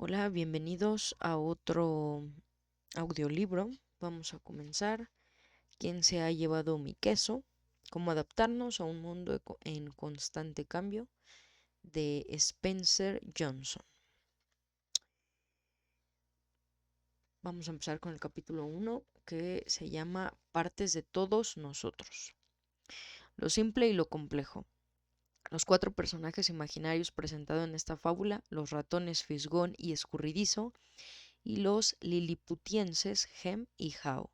Hola, bienvenidos a otro audiolibro. Vamos a comenzar. ¿Quién se ha llevado mi queso? Cómo adaptarnos a un mundo en constante cambio, de Spencer Johnson. Vamos a empezar con el capítulo 1, que se llama Partes de todos nosotros. Lo simple y lo complejo. Los cuatro personajes imaginarios presentados en esta fábula, los ratones Fisgón y Escurridizo, y los liliputienses Hem y Hao,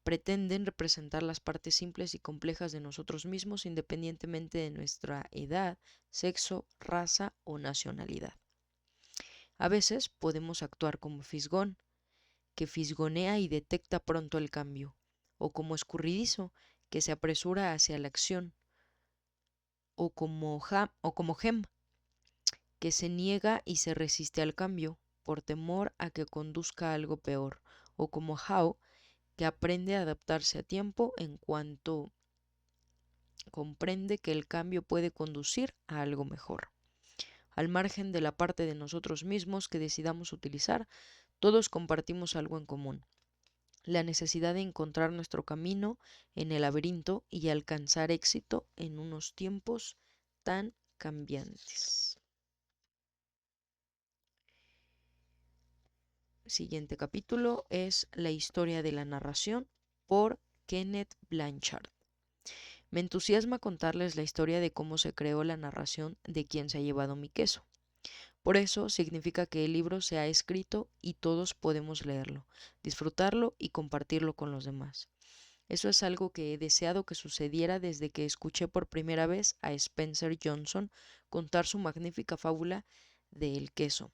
pretenden representar las partes simples y complejas de nosotros mismos independientemente de nuestra edad, sexo, raza o nacionalidad. A veces podemos actuar como Fisgón, que fisgonea y detecta pronto el cambio, o como Escurridizo, que se apresura hacia la acción, o como Gem, que se niega y se resiste al cambio, por temor a que conduzca a algo peor, o como Hao, que aprende a adaptarse a tiempo en cuanto comprende que el cambio puede conducir a algo mejor. Al margen de la parte de nosotros mismos que decidamos utilizar, todos compartimos algo en común: la necesidad de encontrar nuestro camino en el laberinto y alcanzar éxito en unos tiempos tan cambiantes. Siguiente capítulo es La historia de la narración, por Kenneth Blanchard. Me entusiasma contarles la historia de cómo se creó la narración de Quién se ha llevado mi queso. Por eso significa que el libro se ha escrito y todos podemos leerlo, disfrutarlo y compartirlo con los demás. Eso es algo que he deseado que sucediera desde que escuché por primera vez a Spencer Johnson contar su magnífica fábula de El queso.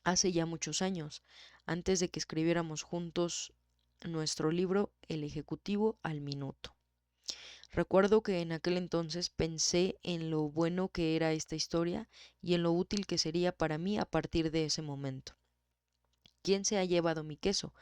Hace ya muchos años, antes de que escribiéramos juntos nuestro libro El Ejecutivo al Minuto. Recuerdo que en aquel entonces pensé en lo bueno que era esta historia y en lo útil que sería para mí a partir de ese momento. ¿Quién se ha llevado mi queso?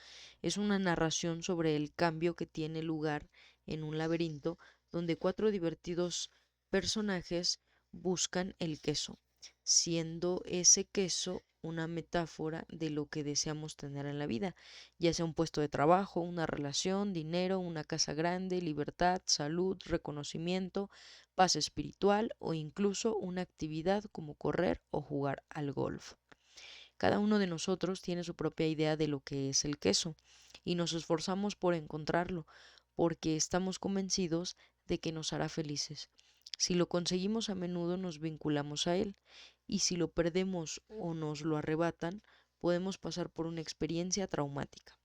Es una narración sobre el cambio que tiene lugar en un laberinto donde cuatro divertidos personajes buscan el queso, siendo ese queso una metáfora de lo que deseamos tener en la vida, ya sea un puesto de trabajo, una relación, dinero, una casa grande, libertad, salud, reconocimiento, paz espiritual o incluso una actividad como correr o jugar al golf. Cada uno de nosotros tiene su propia idea de lo que es el queso y nos esforzamos por encontrarlo porque estamos convencidos de que nos hará felices. Si lo conseguimos, a menudo nos vinculamos a él, y si lo perdemos o nos lo arrebatan, podemos pasar por una experiencia traumática.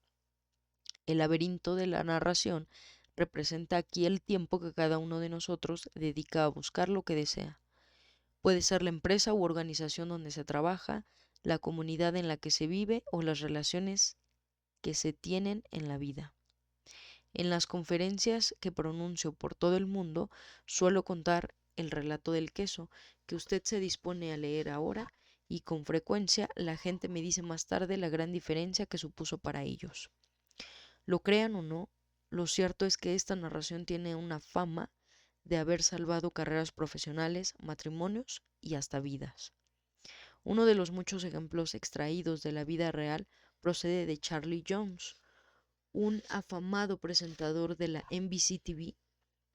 El laberinto de la narración representa aquí el tiempo que cada uno de nosotros dedica a buscar lo que desea. Puede ser la empresa u organización donde se trabaja, la comunidad en la que se vive o las relaciones que se tienen en la vida. En las conferencias que pronuncio por todo el mundo, suelo contar el relato del queso que usted se dispone a leer ahora, y con frecuencia la gente me dice más tarde la gran diferencia que supuso para ellos. Lo crean o no, lo cierto es que esta narración tiene una fama de haber salvado carreras profesionales, matrimonios y hasta vidas. Uno de los muchos ejemplos extraídos de la vida real procede de Charlie Jones, un afamado presentador de la NBC TV,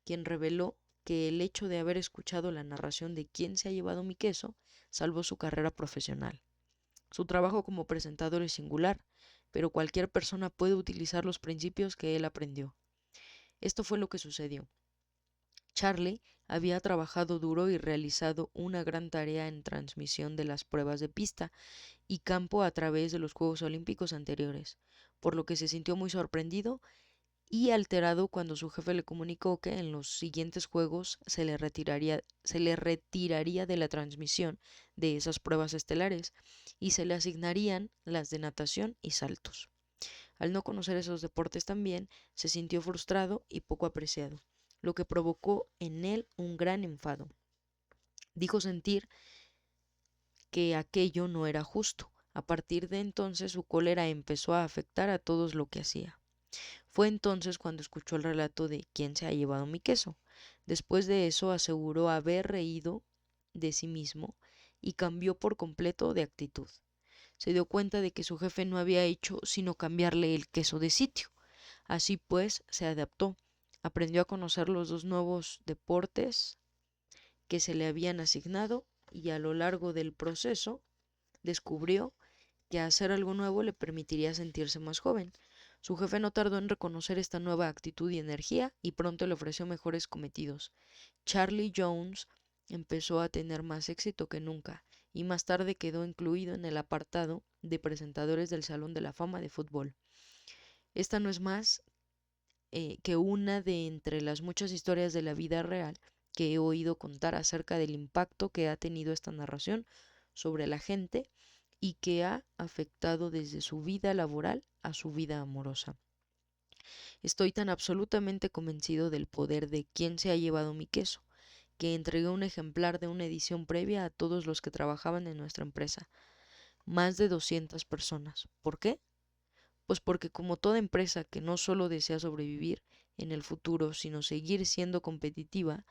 quien reveló que el hecho de haber escuchado la narración de Quién se ha llevado mi queso salvó su carrera profesional. Su trabajo como presentador es singular, pero cualquier persona puede utilizar los principios que él aprendió. Esto fue lo que sucedió. Charlie había trabajado duro y realizado una gran tarea en transmisión de las pruebas de pista y campo a través de los Juegos Olímpicos anteriores, por lo que se sintió muy sorprendido y alterado cuando su jefe le comunicó que en los siguientes juegos se le retiraría de la transmisión de esas pruebas estelares y se le asignarían las de natación y saltos. Al no conocer esos deportes también, se sintió frustrado y poco apreciado, lo que provocó en él un gran enfado. Dijo sentir que aquello no era justo. A partir de entonces su cólera empezó a afectar a todos lo que hacía. Fue entonces cuando escuchó el relato de ¿Quién se ha llevado mi queso? Después de eso aseguró haber reído de sí mismo y cambió por completo de actitud. se dio cuenta de que su jefe no había hecho sino cambiarle el queso de sitio. Así pues, se adaptó, aprendió a conocer los dos nuevos deportes que se le habían asignado y a lo largo del proceso descubrió que hacer algo nuevo le permitiría sentirse más joven. Su jefe no tardó en reconocer esta nueva actitud y energía y pronto le ofreció mejores cometidos. Charlie Jones empezó a tener más éxito que nunca y más tarde quedó incluido en el apartado de presentadores del Salón de la Fama de Fútbol. Esta no es más que una de entre las muchas historias de la vida real que he oído contar acerca del impacto que ha tenido esta narración sobre la gente y que ha afectado desde su vida laboral a su vida amorosa. Estoy tan absolutamente convencido del poder de quién se ha llevado mi queso, que entregué un ejemplar de una edición previa a todos los que trabajaban en nuestra empresa, más de 200 personas. ¿Por qué? Pues porque como toda empresa que no solo desea sobrevivir en el futuro, sino seguir siendo competitiva,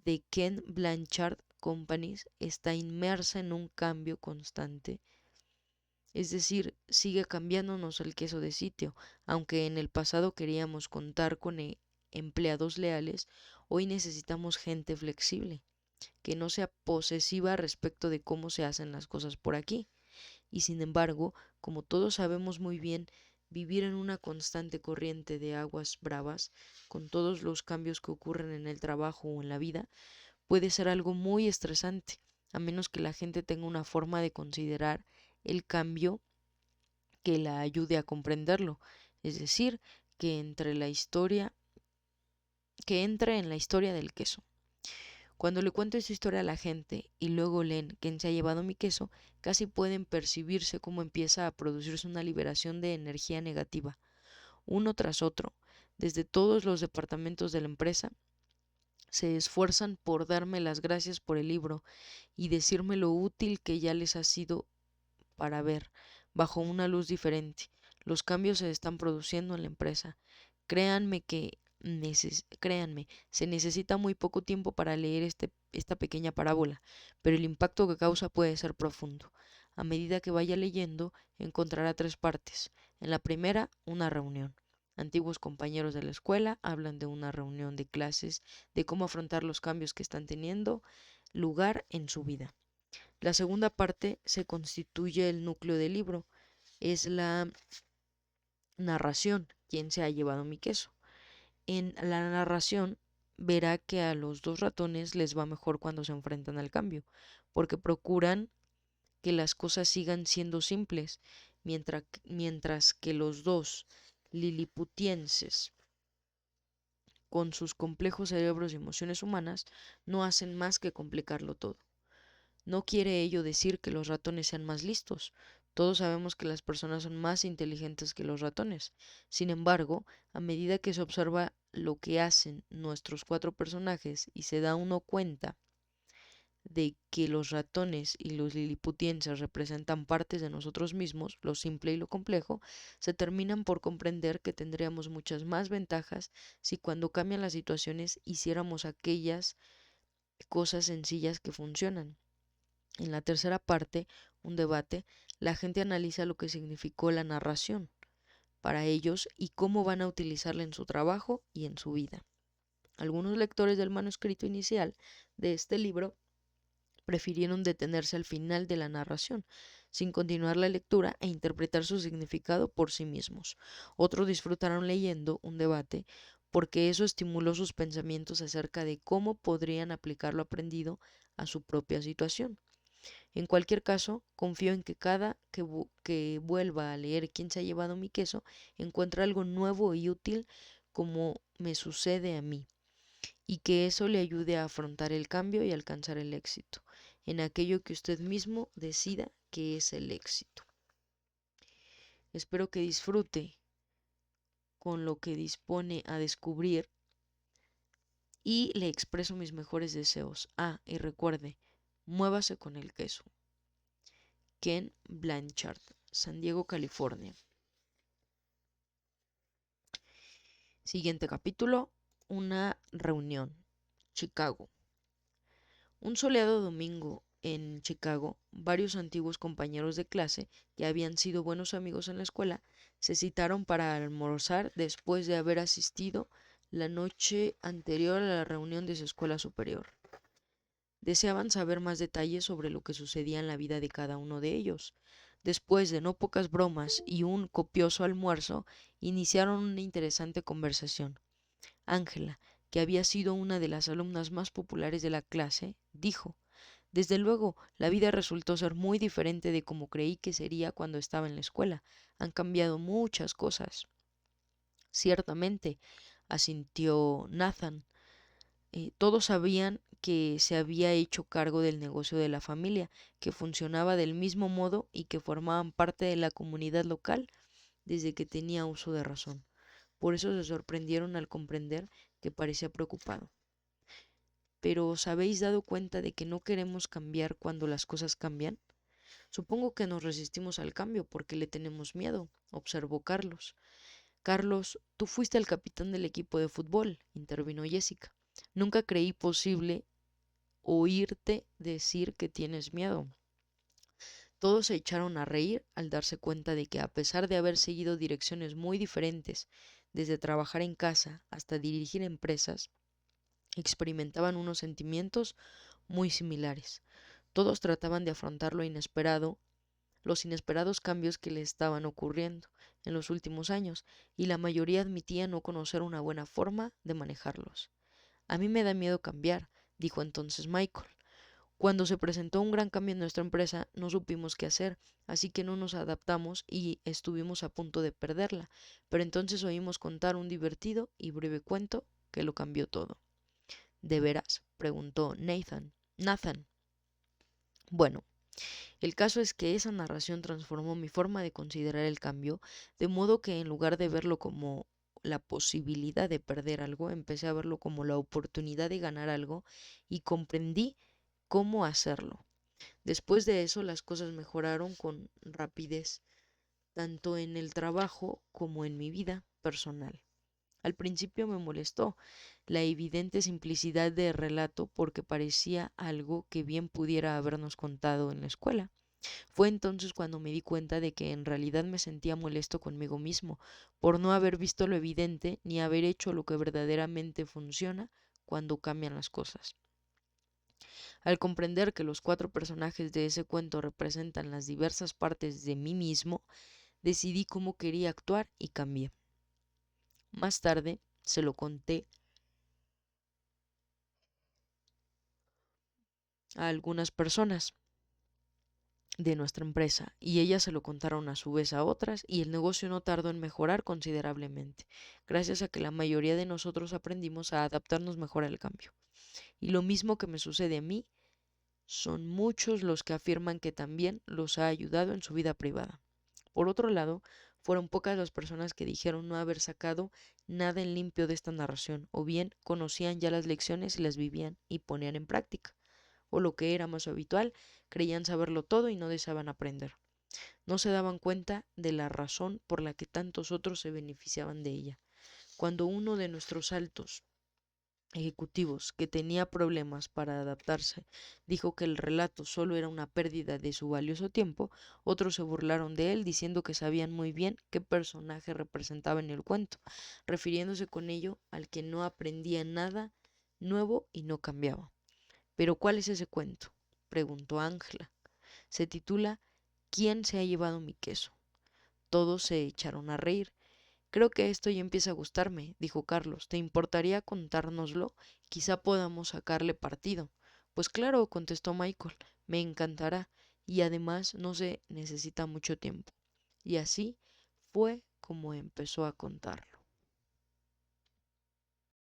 The Ken Blanchard Companies está inmersa en un cambio constante. Es decir, sigue cambiándonos el queso de sitio. Aunque en el pasado queríamos contar con empleados leales, hoy necesitamos gente flexible, que no sea posesiva respecto de cómo se hacen las cosas por aquí. Y sin embargo, como todos sabemos muy bien, vivir en una constante corriente de aguas bravas, con todos los cambios que ocurren en el trabajo o en la vida, puede ser algo muy estresante, a menos que la gente tenga una forma de considerar el cambio que la ayude a comprenderlo, es decir, que que entre en la historia del queso. Cuando le cuento esta historia a la gente y luego leen quién se ha llevado mi queso, casi pueden percibirse cómo empieza a producirse una liberación de energía negativa, uno tras otro, desde todos los departamentos de la empresa. Se esfuerzan por darme las gracias por el libro y decirme lo útil que ya les ha sido para ver, bajo una luz diferente, los cambios se están produciendo en la empresa. Créanme que créanme, se necesita muy poco tiempo para leer esta pequeña parábola, pero el impacto que causa puede ser profundo. A medida que vaya leyendo, encontrará tres partes. En la primera, una reunión. Antiguos compañeros de la escuela hablan de una reunión de clases, de cómo afrontar los cambios que están teniendo lugar en su vida. La segunda parte se constituye el núcleo del libro, es la narración, quién se ha llevado mi queso. En la narración verá que a los dos ratones les va mejor cuando se enfrentan al cambio, porque procuran que las cosas sigan siendo simples, mientras que los dos liliputienses, con sus complejos cerebros y emociones humanas, no hacen más que complicarlo todo. No quiere ello decir que los ratones sean más listos. Todos sabemos que las personas son más inteligentes que los ratones. Sin embargo, a medida que se observa lo que hacen nuestros cuatro personajes y se da uno cuenta de que los ratones y los liliputienses representan partes de nosotros mismos, lo simple y lo complejo, se terminan por comprender que tendríamos muchas más ventajas si cuando cambian las situaciones hiciéramos aquellas cosas sencillas que funcionan. En la tercera parte, un debate, la gente analiza lo que significó la narración para ellos y cómo van a utilizarla en su trabajo y en su vida. Algunos lectores del manuscrito inicial de este libro prefirieron detenerse al final de la narración, sin continuar la lectura e interpretar su significado por sí mismos. Otros disfrutaron leyendo un debate porque eso estimuló sus pensamientos acerca de cómo podrían aplicar lo aprendido a su propia situación. En cualquier caso, confío en que cada que vuelva a leer quién se ha llevado mi queso, encuentre algo nuevo y útil como me sucede a mí, y que eso le ayude a afrontar el cambio y alcanzar el éxito, en aquello que usted mismo decida que es el éxito. Espero que disfrute con lo que dispone a descubrir y le expreso mis mejores deseos. Y recuerde, muévase con el queso. Ken Blanchard, San Diego, California. Siguiente capítulo, una reunión. Chicago. Un soleado domingo en Chicago, varios antiguos compañeros de clase que habían sido buenos amigos en la escuela se citaron para almorzar después de haber asistido la noche anterior a la reunión de su escuela superior. Deseaban saber más detalles sobre lo que sucedía en la vida de cada uno de ellos. Después de no pocas bromas y un copioso almuerzo, iniciaron una interesante conversación. Ángela, que había sido una de las alumnas más populares de la clase, dijo: Desde luego, la vida resultó ser muy diferente de como creí que sería cuando estaba en la escuela. Han cambiado muchas cosas. Ciertamente, asintió Nathan. Todos sabían que se había hecho cargo del negocio de la familia, que funcionaba del mismo modo y que formaban parte de la comunidad local desde que tenía uso de razón. Por eso se sorprendieron al comprender que parecía preocupado. Pero ¿os habéis dado cuenta de que no queremos cambiar cuando las cosas cambian? Supongo que nos resistimos al cambio porque le tenemos miedo, observó Carlos. Carlos, tú fuiste el capitán del equipo de fútbol, intervino Jessica. Nunca creí posible oírte decir que tienes miedo. Todos se echaron a reír al darse cuenta de que a pesar de haber seguido direcciones muy diferentes, desde trabajar en casa hasta dirigir empresas, experimentaban unos sentimientos muy similares. Todos trataban de afrontar lo inesperado, los inesperados cambios que les estaban ocurriendo en los últimos años, y la mayoría admitía no conocer una buena forma de manejarlos. A mí me da miedo cambiar, dijo entonces Michael. Cuando se presentó un gran cambio en nuestra empresa, no supimos qué hacer, así que no nos adaptamos y estuvimos a punto de perderla. Pero entonces oímos contar un divertido y breve cuento que lo cambió todo. ¿De veras?, preguntó Nathan. Bueno, el caso es que esa narración transformó mi forma de considerar el cambio, de modo que en lugar de verlo como la posibilidad de perder algo, empecé a verlo como la oportunidad de ganar algo y comprendí cómo hacerlo. Después de eso, las cosas mejoraron con rapidez, tanto en el trabajo como en mi vida personal. Al principio me molestó la evidente simplicidad del relato porque parecía algo que bien pudiera habernos contado en la escuela. Fue entonces cuando me di cuenta de que en realidad me sentía molesto conmigo mismo por no haber visto lo evidente ni haber hecho lo que verdaderamente funciona cuando cambian las cosas. Al comprender que los 4 personajes de ese cuento representan las diversas partes de mí mismo, decidí cómo quería actuar y cambié. Más tarde se lo conté a algunas personas de nuestra empresa y ellas se lo contaron a su vez a otras y el negocio no tardó en mejorar considerablemente, gracias a que la mayoría de nosotros aprendimos a adaptarnos mejor al cambio. Y lo mismo que me sucede a mí, son muchos los que afirman que también los ha ayudado en su vida privada. Por otro lado, fueron pocas las personas que dijeron no haber sacado nada en limpio de esta narración, o bien conocían ya las lecciones y las vivían y ponían en práctica, o lo que era más habitual, creían saberlo todo y no deseaban aprender. No se daban cuenta de la razón por la que tantos otros se beneficiaban de ella. Cuando uno de nuestros altos ejecutivos, que tenía problemas para adaptarse, dijo que el relato solo era una pérdida de su valioso tiempo, otros se burlaron de él diciendo que sabían muy bien qué personaje representaba en el cuento, refiriéndose con ello al que no aprendía nada nuevo y no cambiaba. ¿Pero cuál es ese cuento?, preguntó Ángela. Se titula ¿Quién se ha llevado mi queso? Todos se echaron a reír. Creo que esto ya empieza a gustarme, dijo Carlos. ¿Te importaría contárnoslo? Quizá podamos sacarle partido. Pues claro, contestó Michael, me encantará, y además no se necesita mucho tiempo. Y así fue como empezó a contarlo.